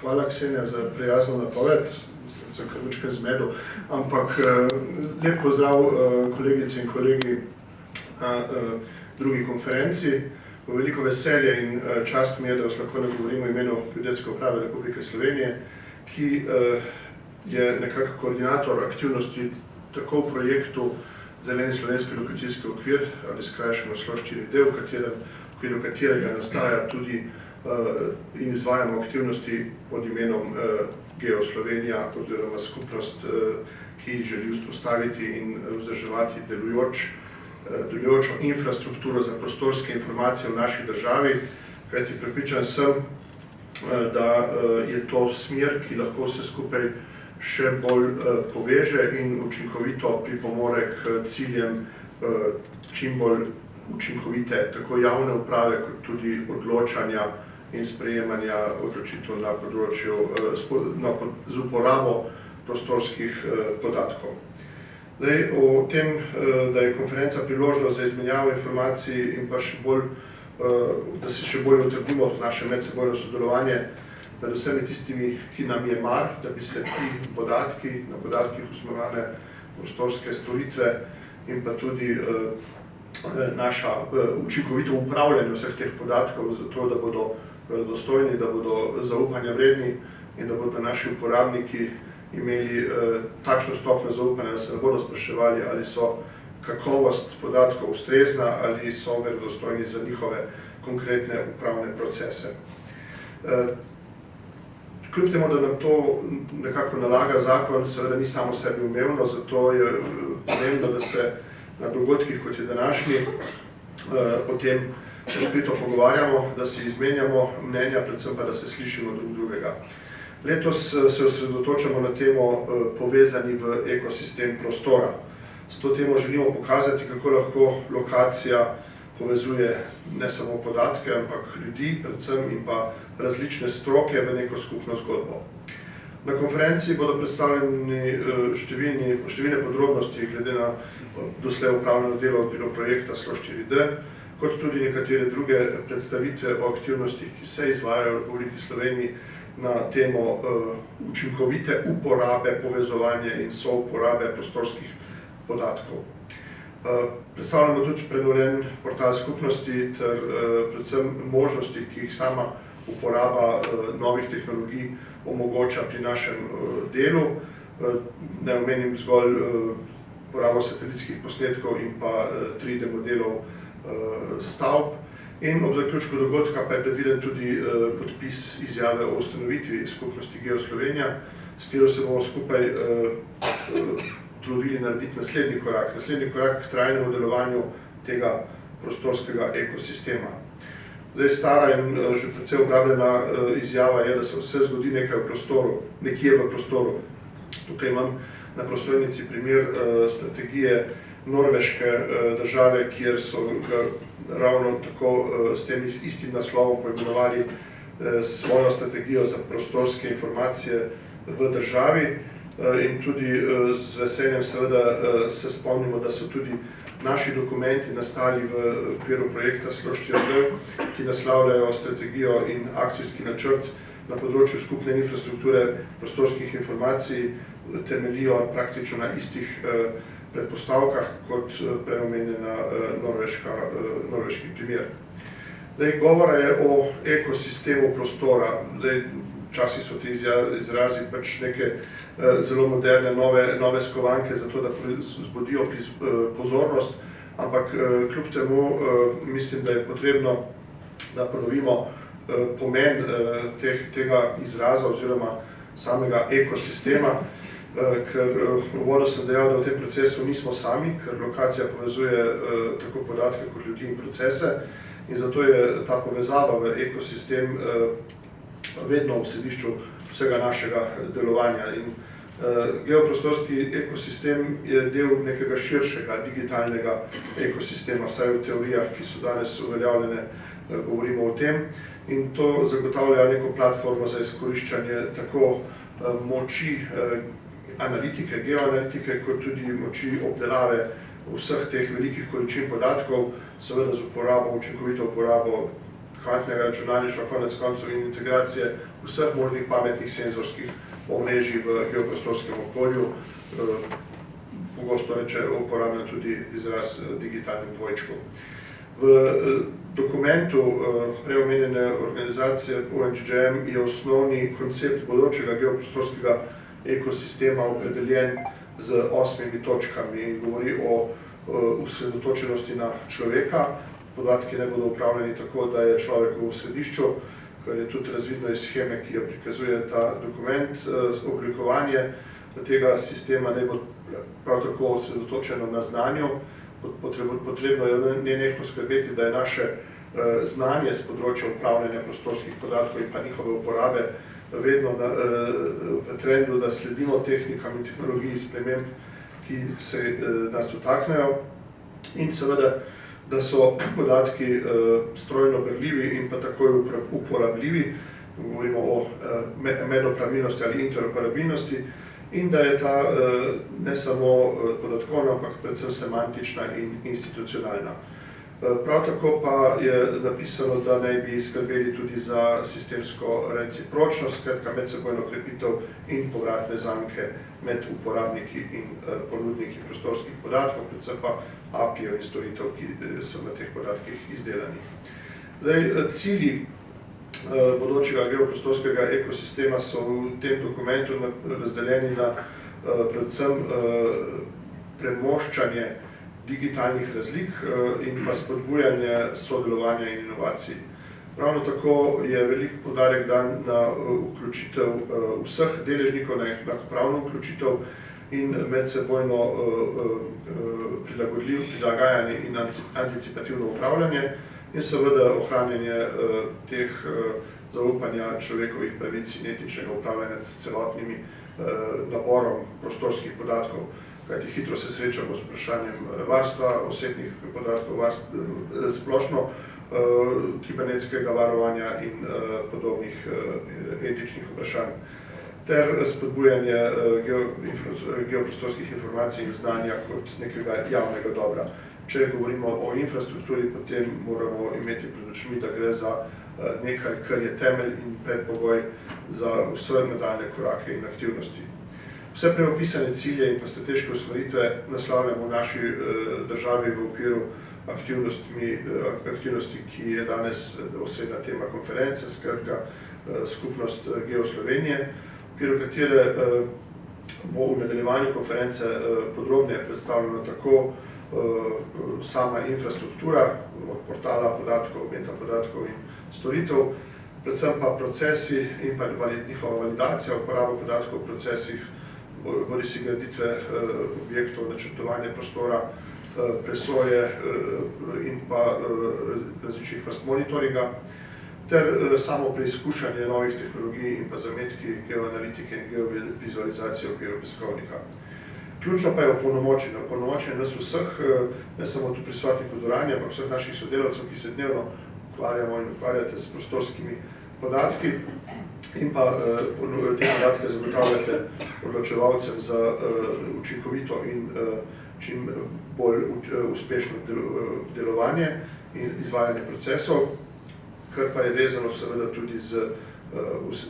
hvala Ksenija za prijazno napoved, za kar zmedo, ampak lep pozdrav kolegice in kolegi na drugi konferenci. Veliko veselje in čast mi je, da vas lahko nagovorimo v imenu Geodetske uprave Republike Slovenije, ki je nekako koordinator aktivnosti tako v projektu Zeleni slovenski lokacijski okvir, ali skrajšano SLO4D, v okviru katerega nastaja tudi in izvajamo aktivnosti pod imenom GeoSlovenija oziroma skupnost, ki želi vzpostaviti in vzdrževati delujočo infrastrukturo za prostorske informacije v naši državi, kajti prepričan sem, da je to smer, ki lahko vse skupaj še bolj poveže in učinkovito pripomore k ciljem čim bolj učinkovite tako javne uprave, kot tudi odločanja in sprejemanja odločitev na področju z uporabo prostorskih podatkov. Zdaj, o tem, da je konferenca priložnost za izmenjavo informacij in pa še bolj, da se še bolj utrdimo naše medsebojno sodelovanje med vsemi tistimi, ki nam je mar, da bi se ti podatki, na podatkih osnovane prostorske storitve in pa tudi naša učinkovito upravljanje vseh teh podatkov, zato da bodo dostojni, da bodo zaupanja vredni in da bodo naši uporabniki imeli takšno stopnjo zaupanja, da se ne bodo spraševali, ali so kakovost podatkov ustrezna ali so verodostojni za njihove konkretne upravne procese. Kljub temu, da nam to nekako nalaga zakon, seveda ni samo sebi umevno, zato je pomembno, da se na dogodkih, kot je današnji, o tem odkrito pogovarjamo, da si izmenjamo mnenja, predvsem pa, da se slišimo drug drugega. Letos se osredotočamo na temo povezani v ekosistem prostora. S to temo želimo pokazati, kako lahko lokacija povezuje ne samo podatke, ampak ljudi, predvsem in pa različne stroke v neko skupno zgodbo. Na konferenciji bodo predstavljeni številne podrobnosti glede na doslej opravljeno delo v okviru projekta SLO4D, kot tudi nekatere druge predstavitve o aktivnostih, ki se izvajajo v Republiki Sloveniji na temo učinkovite uporabe, povezovanja in souporabe prostorskih podatkov. Predstavljamo tudi prenovljen portal skupnosti ter predvsem možnosti, ki jih sama uporaba novih tehnologij omogoča pri našem delu. Ne omenim zgolj uporabo satelitskih posnetkov in pa 3D modelov stavb. In ob zaključku dogodka pa je predviden tudi podpis izjave o ustanovitvi skupnosti GeoSlovenija, s katero se bomo skupaj trudili narediti naslednji korak k trajnemu delovanju tega prostorskega ekosistema. Zdaj, stara in že precej uporabljena izjava je, da se vse zgodi nekje v prostoru. Tukaj imam na prosojnici primer strategije norveške države, kjer so ga ravno tako s tem istim naslovom poimenovali svojo strategijo za prostorske informacije v državi. In tudi z veseljem seveda se spomnimo, da so tudi naši dokumenti nastali v okviru projekta SLO4D, ki naslavljajo strategijo in akcijski načrt na področju skupne infrastrukture prostorskih informacij, temeljijo praktično na istih predpostavkah kot preomenjena norveški primer. Govora je o ekosistemu prostora. Včasih so ti izrazi pač neke zelo moderne, nove skovanke, zato da vzbudijo pozornost, ampak kljub temu mislim, da je potrebno, da ponovimo pomen tega izraza oziroma samega ekosistema, ker v uvodu sem dejal, da v tem procesu nismo sami, ker lokacija povezuje tako podatke kot ljudi in procese in zato je ta povezava v ekosistem vedno v središču vsega našega delovanja. In geoprostorski ekosistem je del nekega širšega digitalnega ekosistema, vsaj v teorijah, ki so danes uveljavljene, govorimo o tem. In to zagotavlja neko platformo za izkoriščanje tako moči analitike, geoanalitike, kot tudi moči obdelave vseh teh velikih količin podatkov, seveda z učinkovito uporabo kvantnega računalništva, konec koncev in integracije vseh možnih pametnih senzorskih omrežij v geoprostorskem okolju. Pogosto uporabljam tudi izraz digitalnih dvojčkov. V dokumentu preomenjene organizacije ONGGM je osnovni koncept bodočega geoprostorskega ekosistema opredeljen z 8 točkami in govori o osredotočenosti na človeka. Podatki ne bodo upravljeni tako, da je človek v središču, kar je tudi razvidno iz sheme, ki jo prikazuje ta dokument. Oblikovanje tega sistema ne bo prav tako osredotočeno na znanju. Potrebno je nenehno skrbeti, da je naše znanje z področja upravljanja prostorskih podatkov in pa njihove uporabe vedno v trendu, da sledimo tehnikam in tehnologiji sprememb, ki se nas dotaknejo, in seveda, da so podatki strojno berljivi in pa takoj uporabljivi, govorimo o medopravilnosti ali interoperabilnosti, in da je ta ne samo podatkovna, ampak predvsem semantična in institucionalna. Prav tako pa je napisano, da naj bi skrbeli tudi za sistemsko recipročnost, skratka medsebojno krepitev in povratne zanke med uporabniki in ponudniki prostorskih podatkov, predvsem pa API-jev in storitev, ki so na teh podatkih izdelani. Zdaj, cilji bodočega geoprostorskega ekosistema so v tem dokumentu razdeljeni na predvsem premoščanje digitalnih razlik in pa spodbujanje sodelovanja in inovacij. Ravno tako je velik poudarek dan na vključitev vseh deležnikov, na enakopravno vključitev in medsebojno prilagajanje in anticipativno upravljanje in seveda ohranjanje teh zaupanja človekovih pravic in etičnega upravljanja s celotnimi naborom prostorskih podatkov, kajti hitro se srečamo s vprašanjem varstva osebnih podatkov, splošno kibernetskega varovanja in podobnih etičnih vprašanj, ter spodbujanje geoprostorskih informacij in znanja kot nekega javnega dobra. Če govorimo o infrastrukturi, potem moramo imeti pred očmi, da gre za nekaj, kar je temelj in predpogoj za vse nadaljnje korake in aktivnosti. Vse preopisane cilje in pa strateške usmeritve naslavljamo v naši državi v okviru aktivnosti, ki je danes osrednja tema konference, skratka Skupnost Geoslovenije, v okviru katere bo v nadaljevanju konference podrobneje predstavljeno tako sama infrastruktura, od portala podatkov, metapodatkov in storitev, predvsem pa procesi in pa njihova validacija, uporaba podatkov v procesih, bodisi graditve objektov, načrtovanje prostora, presoje in pa različnih vrst monitoringa, ter samo preizkušanje novih tehnologij in pa zametki geoanalitike in geovizualizacije v okviru peskovnika. Ključno pa je opolnomočenje nas vseh, ne samo tu prisotnih v dvorani, ampak vseh naših sodelavcev, ki se dnevno ukvarjate s prostorskimi podatki in pa te podatke zagotavljate odločevalcem za učinkovito in čim bolj uspešno delovanje in izvajanje procesov, kar pa je vezano seveda tudi z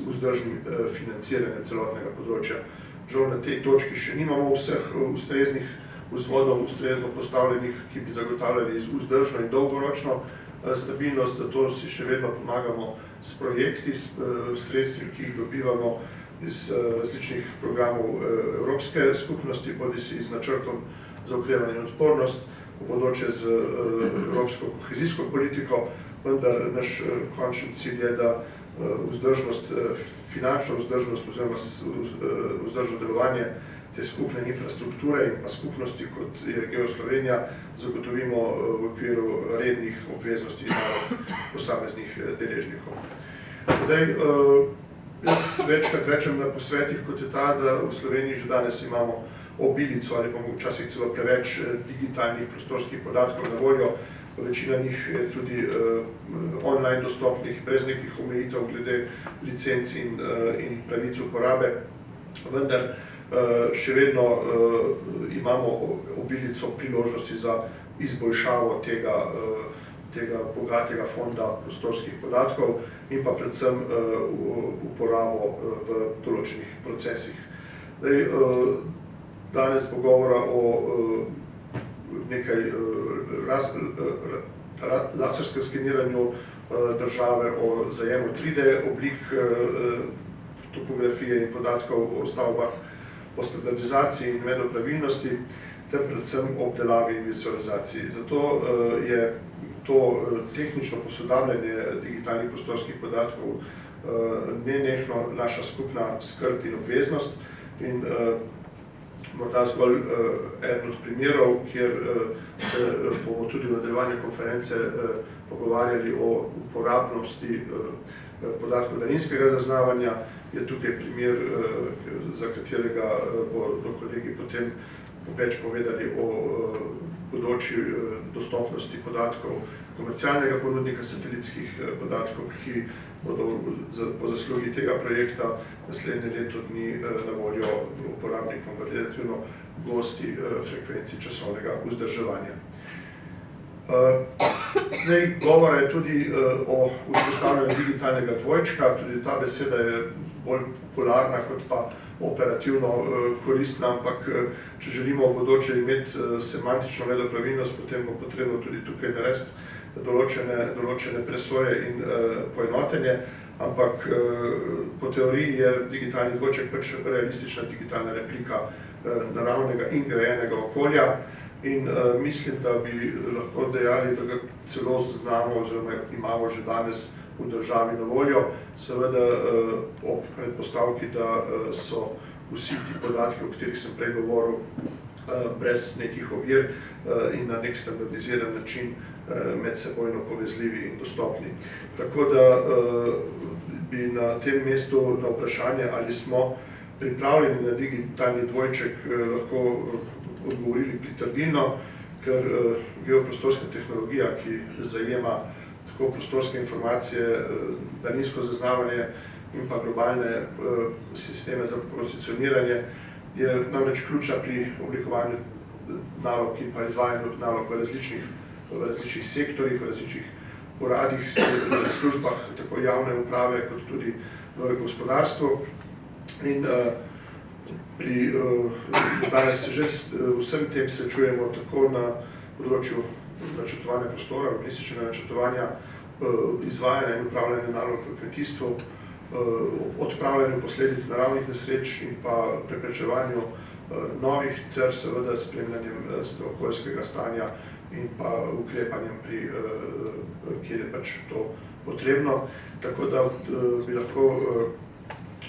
vzdržnim financiranjem celotnega področja. Žal na tej točki še nimamo vseh ustreznih vzvodov, ustrezno postavljenih, ki bi zagotavljali vzdržno in dolgoročno stabilnost, zato si še vedno pomagamo s projekti, s sredstvi, ki jih dobivamo iz različnih programov Evropske skupnosti, bodisi z načrtom za okrevanje in odpornost, v bodoče z evropsko kohezijsko politiko, vendar naš končni cilj je, da finančno vzdržnost oziroma vzdržno delovanje te skupne infrastrukture in pa skupnosti, kot je Geoslovenija, zagotovimo v okviru rednih obveznosti posameznih deležnikov. Zdaj, jaz večkrat rečem na posvetih, kot je ta, da v Sloveniji že danes imamo obilico ali pa včasih celo preveč digitalnih prostorskih podatkov na voljo. Večina njih je tudi online dostopnih, brez nekih omejitev glede licenc in pravic uporabe, vendar še vedno imamo obilico priložnosti za izboljšavo tega bogatega fonda prostorskih podatkov in pa predvsem uporabo v določenih procesih. Danes bo govora o nekaj laserskem skeniranju države, o zajemu 3D oblik topografije in podatkov o stavbah, o standardizaciji in medopravilnosti, ter predvsem o obdelavi in vizualizaciji. Zato je to tehnično posodabljanje digitalnih prostorskih podatkov nenehno naša skupna skrb in obveznost in morda zgolj eden od primerov, kjer se bomo tudi v nadaljevanju konference pogovarjali o uporabnosti podatkov daljinskega zaznavanja, je tukaj primer, za katerega bodo kolegi potem več povedali o bodoči dostopnosti podatkov komercialnega ponudnika satelitskih podatkov, ki bodo po zaslugi tega projekta naslednje leto dni na voljo uporabnikom v relativno gosti frekvenci časovnega vzdrževanja. Govora je tudi o vzpostavljanju digitalnega dvojčka, tudi ta beseda je bolj popularna kot pa operativno koristna, ampak če želimo v bodoče imeti semantično medopravilnost, potem bo potrebno tudi tukaj narediti določene presoje in poenotenje, ampak po teoriji je digitalni dvojček pač realistična digitalna replika naravnega in grajenega okolja in mislim, da bi lahko dejali, da ga celo znamo oziroma imamo že danes v državi na voljo, seveda ob predpostavki, da so vsi ti podatki, o katerih sem prej govoril, brez nekih ovir in na nek standardiziran način medsebojno povezljivi in dostopni. Tako da bi na tem mestu na vprašanje, ali smo pripravljeni na digitalni dvojček, lahko odgovorili pritrdilno, ker geoprostorska tehnologija, ki zajema tako prostorske informacije, daljinsko zaznavanje in pa globalne sisteme za pozicioniranje, je namreč ključna pri oblikovanju nalog in pa izvajanju nalog v različnih sektorjih, v različnih uradih, službah, tako javne uprave, kot tudi v gospodarstvu. In danes se že vsem tem srečujemo tako na področju načrtovanja prostora, urbanističnega načrtovanja, izvajanja in upravljanja nalog v kmetijstvu, odpravljanju posledic naravnih nesreč in pa preprečevanju novih ter seveda spremljanjem okoljskega stanja in pa ukrepanjem, kjer je pač to potrebno. Tako da bi lahko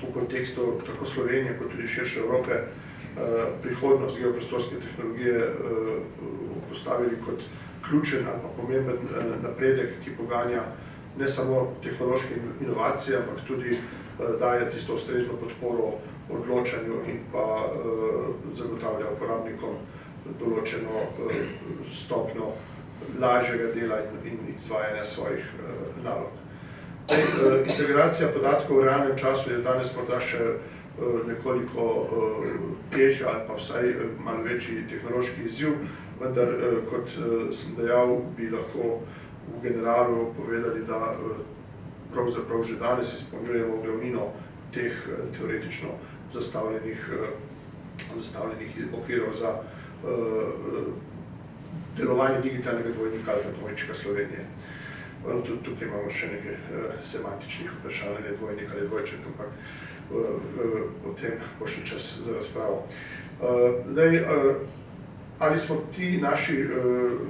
v kontekstu tako Slovenije kot tudi širše Evrope prihodnost geoprostorske tehnologije postavili kot ključen ali pa pomemben napredek, ki poganja ne samo tehnološke inovacije, ampak tudi daje tisto ustrezno podporo odločanju in pa zagotavlja uporabnikom določeno stopnjo lažjega dela in izvajanja svojih nalog. Integracija podatkov v realnem času je danes morda še nekoliko težja ali pa vsaj malo večji tehnološki izziv, vendar, kot sem dejal, bi lahko v generalu povedali, da pravzaprav že danes izpolnjujemo glavnino teh teoretično zastavljenih okvirov za delovanje digitalnega dvojnika ali dvojčka Slovenije. Tudi tukaj imamo še nekaj semantičnih vprašanj, ali je dvojnik ali dvojček, ampak o tem bo še čas za razpravo. Ali smo ti naši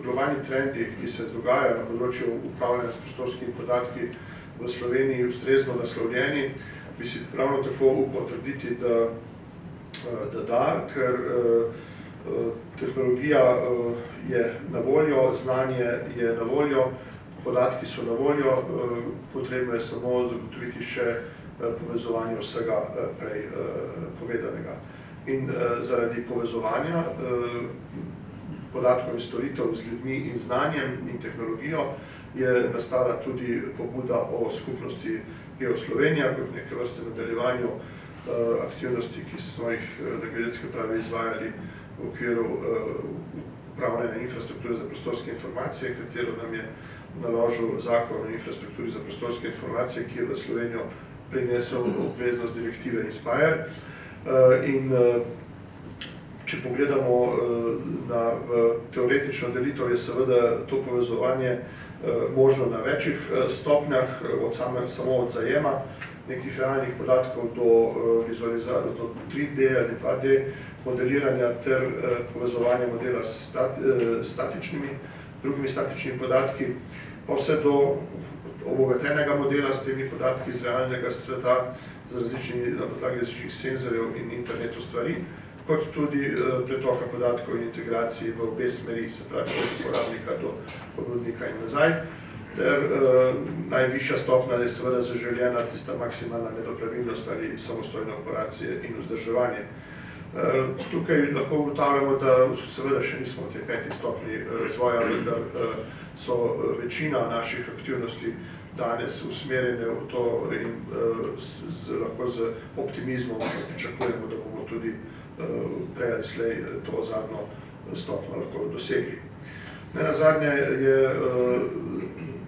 globalni trendi, ki se dogajajo na področju upravljanja s prostorskimi podatki v Sloveniji, ustrezno naslovljeni, bi si ravno tako upal trditi, da, ker tehnologija je na voljo, znanje je na voljo, podatki so na voljo, potrebno je samo zagotoviti še povezovanje vsega prej povedanega. In zaradi povezovanja podatkov in storitev z ljudmi in znanjem in tehnologijo je nastala tudi pobuda o skupnosti GeoSlovenija kot neke vrste nadaljevanju aktivnosti, ki smo jih na Geodetski upravi izvajali v okviru upravljanja infrastrukture za prostorske informacije, katero nam je naložil zakon o infrastrukturi za prostorske informacije, ki je v Slovenijo prinesel obveznost direktive Inspire. In če pogledamo v teoretično delitev, je seveda to povezovanje možno na večjih stopnjah, samo od zajema nekih realnih podatkov do vizualizacije, do 3D ali 2D modeliranja ter povezovanja modela s drugimi statičnimi podatki, pa vse do obogatenega modela s temi podatki iz realnega sveta na podlagi različnih senzorjev in internetu stvari, kot tudi pretoka podatkov in integracij v obe smeri, se pravi od uporabnika do ponudnika in nazaj. Ter najvišja stopnja je seveda zaželjena tista maksimalna nedopravilnost ali samostojne operacije in vzdrževanje. Tukaj lahko ugotavljamo, da seveda še nismo v tej 5. stopnji razvoja, vendar so večina naših aktivnosti danes usmerjene v to in lahko z optimizmom pričakujemo, da bomo tudi prej ali slej to zadnjo stopnjo lahko dosegli. Nenazadnje je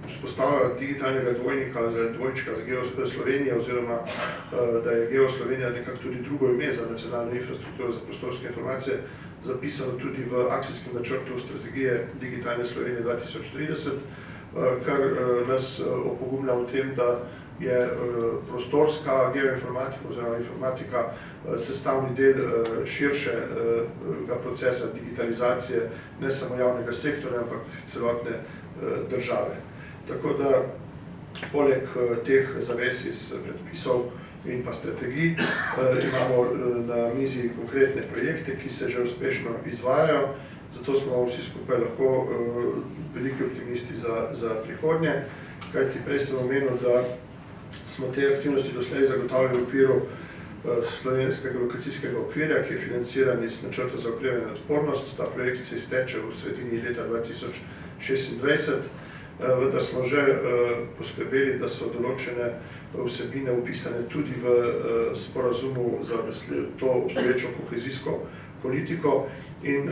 vzpostavljala digitalnega dvojnika ali dvojčka za Geoslovenije, oziroma da je Geoslovenija nekako tudi drugo ime za nacionalno infrastrukturo za prostorske informacije, zapisano tudi v akcijskem načrtu strategije Digitalne Slovenije 2030, kar nas opogumlja v tem, da je prostorska geoinformatika oziroma informatika sestavni del širšega procesa digitalizacije ne samo javnega sektorja, ampak celotne države. Tako da poleg teh zavez iz predpisov in pa strategij imamo na mizi konkretne projekte, ki se že uspešno izvajajo, zato smo vsi skupaj lahko veliki optimisti za prihodnje, kajti prej sem omenil, da smo te aktivnosti doslej zagotavljali v okviru slovenskega lokacijskega okvirja, ki je financiran iz načrta za okrevanje in odpornost. Ta projekt se izteče v sredini leta 2026, vendar smo že poskrbeli, da so določene vsebine vpisane tudi v sporazumu za to obstoječo kohezijsko politiko in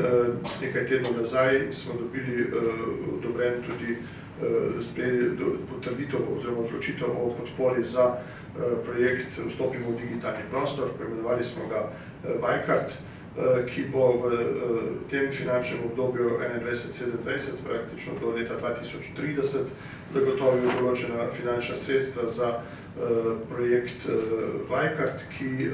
nekaj tednov nazaj smo dobili odobren tudi potrditev oziroma odločitev o podpori za projekt Vstopimo v digitalni prostor, poimenovali smo ga Vajkart, ki bo v tem finančnem obdobju 2021-2027, praktično do leta 2030, zagotovil določena finančna sredstva za projekt Vajkart, ki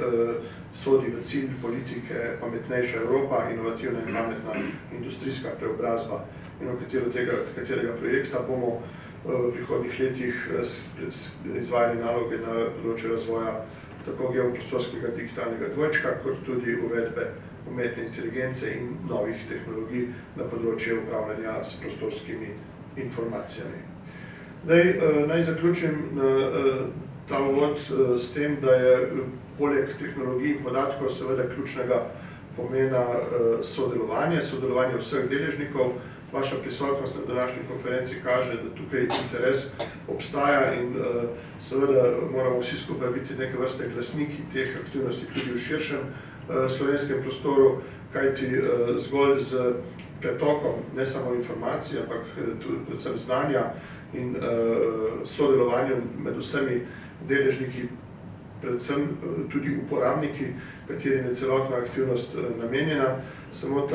sodi v cilj politike Pametnejša Evropa, inovativna in pametna industrijska preobrazba. In v katerega projekta bomo v prihodnjih letih izvajali naloge na področju razvoja tako geoprostorskega digitalnega dvojčka, kot tudi uvedbe umetne inteligence in novih tehnologij na področju upravljanja s prostorskimi informacijami. Naj zaključim ta uvod s tem, da je poleg tehnologij in podatkov seveda ključnega pomena sodelovanje vseh deležnikov. Vaša prisotnost na današnji konferenci kaže, da tukaj interes obstaja in seveda moramo vsi skupaj biti neke vrste glasniki teh aktivnosti tudi v širšem slovenskem prostoru, kajti zgolj z pretokom ne samo informacij, ampak tudi predvsem znanja in sodelovanjem med vsemi deležniki, predvsem tudi uporabniki, katerim je celotna aktivnost namenjena. Samo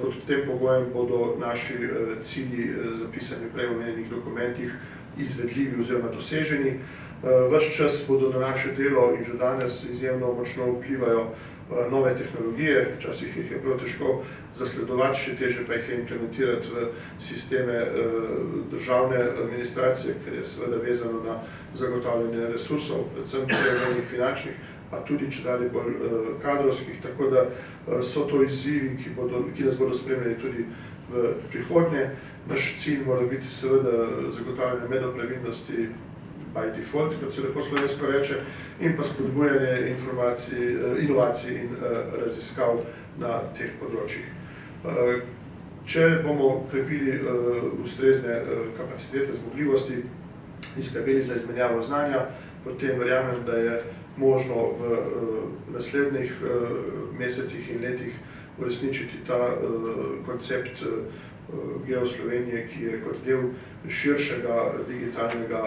pod tem pogojem bodo naši cilji zapisani v prej omenjenih dokumentih izvedljivi oziroma doseženi. Ves čas bodo na naše delo in že danes izjemno močno vplivajo nove tehnologije, včasih jih je prav težko zasledovati, še težje pa jih je implementirati v sisteme državne administracije, ker je seveda vezano na zagotavljanje resursov, predvsem prevezanih finančnih, pa tudi čedalje bolj kadrovskih, tako da so to izzivi, ki nas bodo spremljali tudi v prihodnje. Naš cilj mora biti seveda zagotavljanje medopravilnosti by default, kot se lepo slovensko reče, in pa spodbujanje inovacij in raziskav na teh področjih. Če bomo krepili ustrezne kapacitete, zmogljivosti in skrbeli za izmenjavo znanja, potem verjamem, da je možno v naslednjih mesecih in letih uresničiti ta koncept Geo Slovenije, ki je kot del širšega digitalnega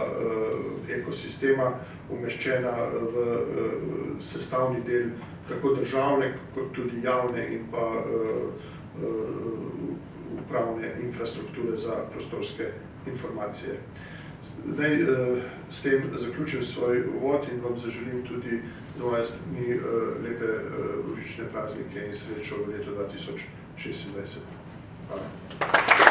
ekosistema umeščena v sestavni del tako državne, kot tudi javne in pa upravne infrastrukture za prostorske informacije. Zdaj s tem zaključim svoj uvod in vam zaželim tudi z moje strani lepe božične praznike in srečo v letu 2026. Hvala.